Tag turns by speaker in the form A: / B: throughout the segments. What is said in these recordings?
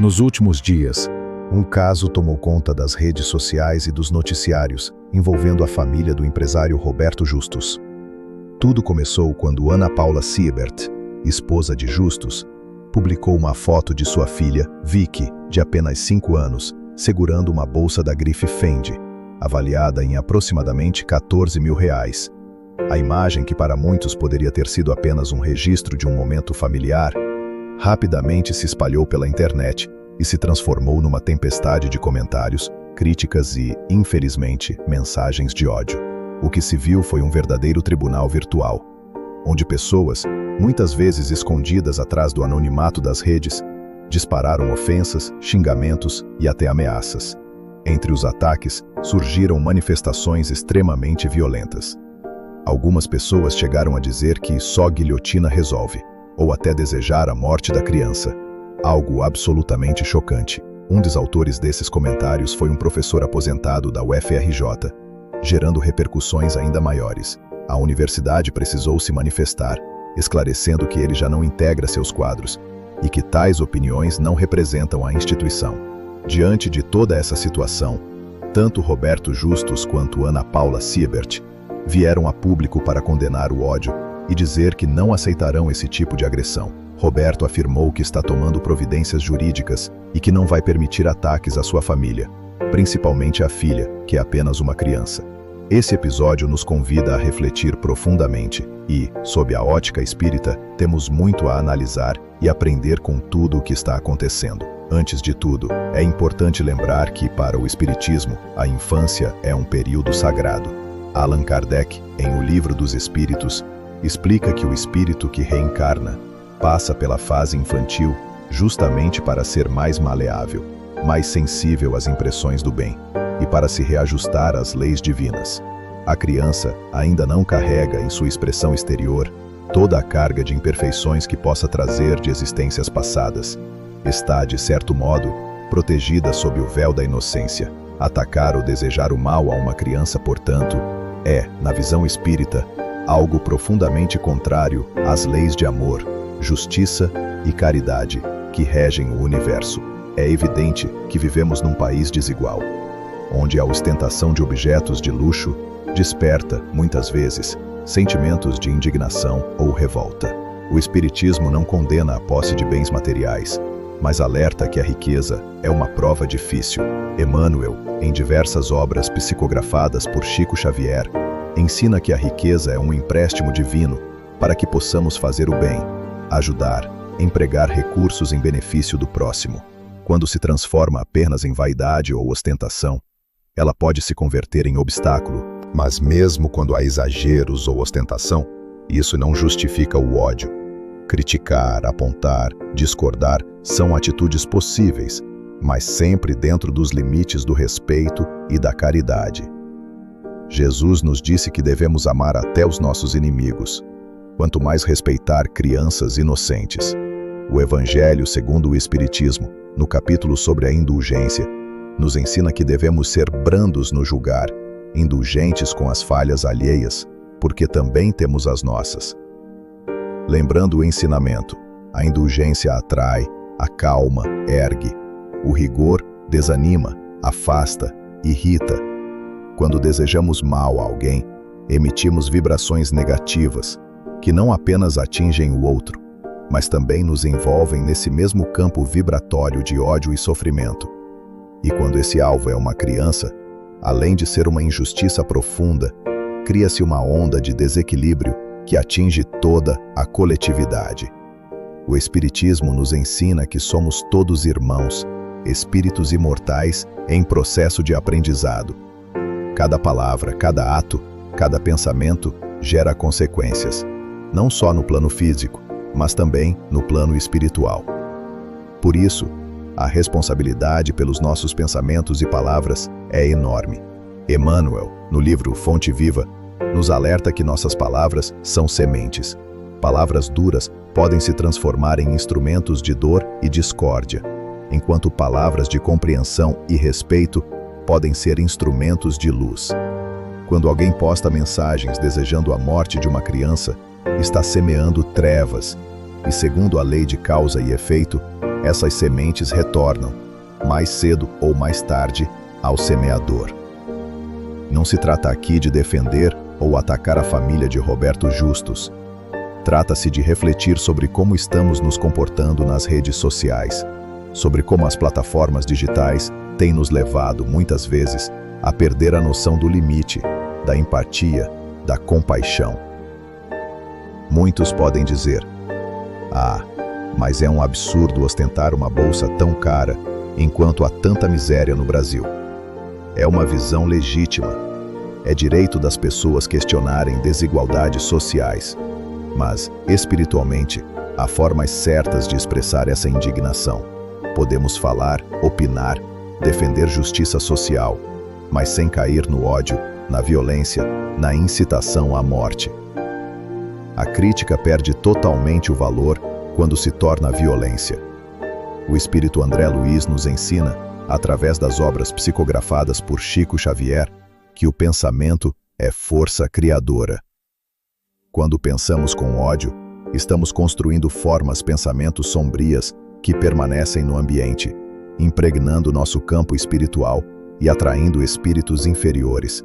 A: Nos últimos dias, um caso tomou conta das redes sociais e dos noticiários, envolvendo a família do empresário Roberto Justus. Tudo começou quando Ana Paula Siebert, esposa de Justus, publicou uma foto de sua filha, Vicky, de apenas 5 anos, segurando uma bolsa da grife Fendi, avaliada em aproximadamente R$14 mil. A imagem, que para muitos poderia ter sido apenas um registro de um momento familiar, rapidamente se espalhou pela internet e se transformou numa tempestade de comentários, críticas e, infelizmente, mensagens de ódio. O que se viu foi um verdadeiro tribunal virtual, onde pessoas, muitas vezes escondidas atrás do anonimato das redes, dispararam ofensas, xingamentos e até ameaças. Entre os ataques, surgiram manifestações extremamente violentas. Algumas pessoas chegaram a dizer que só guilhotina resolve, ou até desejar a morte da criança. Algo absolutamente chocante. Um dos autores desses comentários foi um professor aposentado da UFRJ, gerando repercussões ainda maiores. A universidade precisou se manifestar, esclarecendo que ele já não integra seus quadros e que tais opiniões não representam a instituição. Diante de toda essa situação, tanto Roberto Justus quanto Ana Paula Siebert vieram a público para condenar o ódio e dizer que não aceitarão esse tipo de agressão. Roberto afirmou que está tomando providências jurídicas e que não vai permitir ataques à sua família, principalmente à filha, que é apenas uma criança. Esse episódio nos convida a refletir profundamente e, sob a ótica espírita, temos muito a analisar e aprender com tudo o que está acontecendo. Antes de tudo, é importante lembrar que, para o Espiritismo, a infância é um período sagrado. Allan Kardec, em O Livro dos Espíritos, explica que o espírito que reencarna passa pela fase infantil justamente para ser mais maleável, mais sensível às impressões do bem e para se reajustar às leis divinas. A criança ainda não carrega em sua expressão exterior toda a carga de imperfeições que possa trazer de existências passadas. Está, de certo modo, protegida sob o véu da inocência. Atacar ou desejar o mal a uma criança, portanto, é, na visão espírita, algo profundamente contrário às leis de amor, justiça e caridade que regem o universo. É evidente que vivemos num país desigual, onde a ostentação de objetos de luxo desperta, muitas vezes, sentimentos de indignação ou revolta. O Espiritismo não condena a posse de bens materiais, mas alerta que a riqueza é uma prova difícil. Emmanuel, em diversas obras psicografadas por Chico Xavier, ensina que a riqueza é um empréstimo divino para que possamos fazer o bem, ajudar, empregar recursos em benefício do próximo. Quando se transforma apenas em vaidade ou ostentação, ela pode se converter em obstáculo. Mas mesmo quando há exageros ou ostentação, isso não justifica o ódio. Criticar, apontar, discordar são atitudes possíveis, mas sempre dentro dos limites do respeito e da caridade. Jesus nos disse que devemos amar até os nossos inimigos, quanto mais respeitar crianças inocentes. O Evangelho segundo o Espiritismo, no capítulo sobre a indulgência, nos ensina que devemos ser brandos no julgar, indulgentes com as falhas alheias, porque também temos as nossas. Lembrando o ensinamento, a indulgência atrai, acalma, ergue. O rigor desanima, afasta, irrita. Quando desejamos mal a alguém, emitimos vibrações negativas, que não apenas atingem o outro, mas também nos envolvem nesse mesmo campo vibratório de ódio e sofrimento. E quando esse alvo é uma criança, além de ser uma injustiça profunda, cria-se uma onda de desequilíbrio que atinge toda a coletividade. O Espiritismo nos ensina que somos todos irmãos, espíritos imortais em processo de aprendizado. Cada palavra, cada ato, cada pensamento gera consequências, não só no plano físico, mas também no plano espiritual. Por isso, a responsabilidade pelos nossos pensamentos e palavras é enorme. Emmanuel, no livro Fonte Viva, nos alerta que nossas palavras são sementes. Palavras duras podem se transformar em instrumentos de dor e discórdia, enquanto palavras de compreensão e respeito podem ser instrumentos de luz. Quando alguém posta mensagens desejando a morte de uma criança, está semeando trevas, e segundo a lei de causa e efeito, essas sementes retornam, mais cedo ou mais tarde, ao semeador. Não se trata aqui de defender ou atacar a família de Roberto Justus. Trata-se de refletir sobre como estamos nos comportando nas redes sociais, sobre como as plataformas digitais têm nos levado, muitas vezes, a perder a noção do limite, da empatia, da compaixão. Muitos podem dizer: "Ah, mas é um absurdo ostentar uma bolsa tão cara enquanto há tanta miséria no Brasil." É uma visão legítima. É direito das pessoas questionarem desigualdades sociais. Mas, espiritualmente, há formas certas de expressar essa indignação. Podemos falar, opinar, defender justiça social, mas sem cair no ódio, na violência, na incitação à morte. A crítica perde totalmente o valor quando se torna violência. O espírito André Luiz nos ensina, através das obras psicografadas por Chico Xavier, que o pensamento é força criadora. Quando pensamos com ódio, estamos construindo pensamentos sombrias que permanecem no ambiente, impregnando nosso campo espiritual e atraindo espíritos inferiores.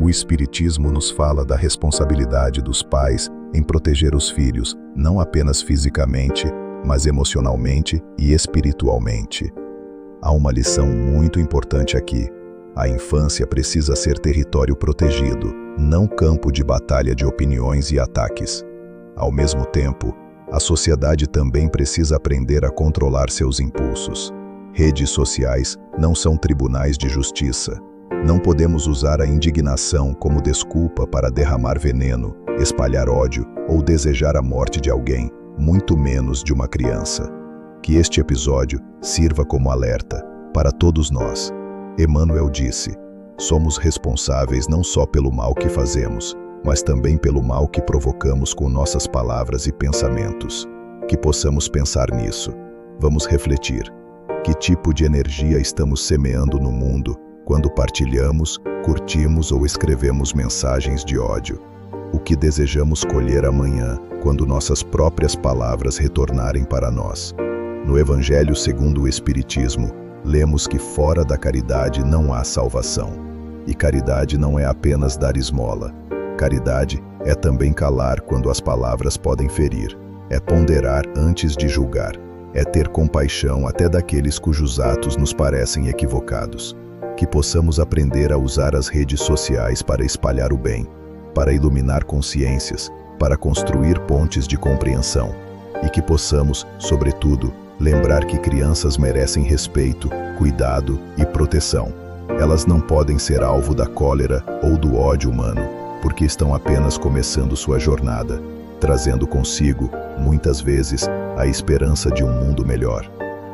A: O Espiritismo nos fala da responsabilidade dos pais em proteger os filhos, não apenas fisicamente, mas emocionalmente e espiritualmente. Há uma lição muito importante aqui. A infância precisa ser território protegido, não campo de batalha de opiniões e ataques. Ao mesmo tempo, a sociedade também precisa aprender a controlar seus impulsos. Redes sociais não são tribunais de justiça. Não podemos usar a indignação como desculpa para derramar veneno, espalhar ódio ou desejar a morte de alguém, muito menos de uma criança. Que este episódio sirva como alerta para todos nós. Emmanuel disse: somos responsáveis não só pelo mal que fazemos, mas também pelo mal que provocamos com nossas palavras e pensamentos. Que possamos pensar nisso. Vamos refletir. Que tipo de energia estamos semeando no mundo quando partilhamos, curtimos ou escrevemos mensagens de ódio? O que desejamos colher amanhã quando nossas próprias palavras retornarem para nós? No Evangelho segundo o Espiritismo, lemos que fora da caridade não há salvação. E caridade não é apenas dar esmola. Caridade é também calar quando as palavras podem ferir. É ponderar antes de julgar. É ter compaixão até daqueles cujos atos nos parecem equivocados. Que possamos aprender a usar as redes sociais para espalhar o bem, para iluminar consciências, para construir pontes de compreensão. E que possamos, sobretudo, lembrar que crianças merecem respeito, cuidado e proteção. Elas não podem ser alvo da cólera ou do ódio humano, porque estão apenas começando sua jornada, trazendo consigo, muitas vezes, a esperança de um mundo melhor.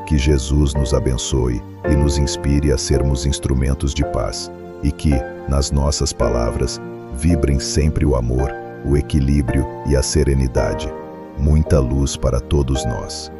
A: Que Jesus nos abençoe e nos inspire a sermos instrumentos de paz, e que, nas nossas palavras, vibrem sempre o amor, o equilíbrio e a serenidade. Muita luz para todos nós.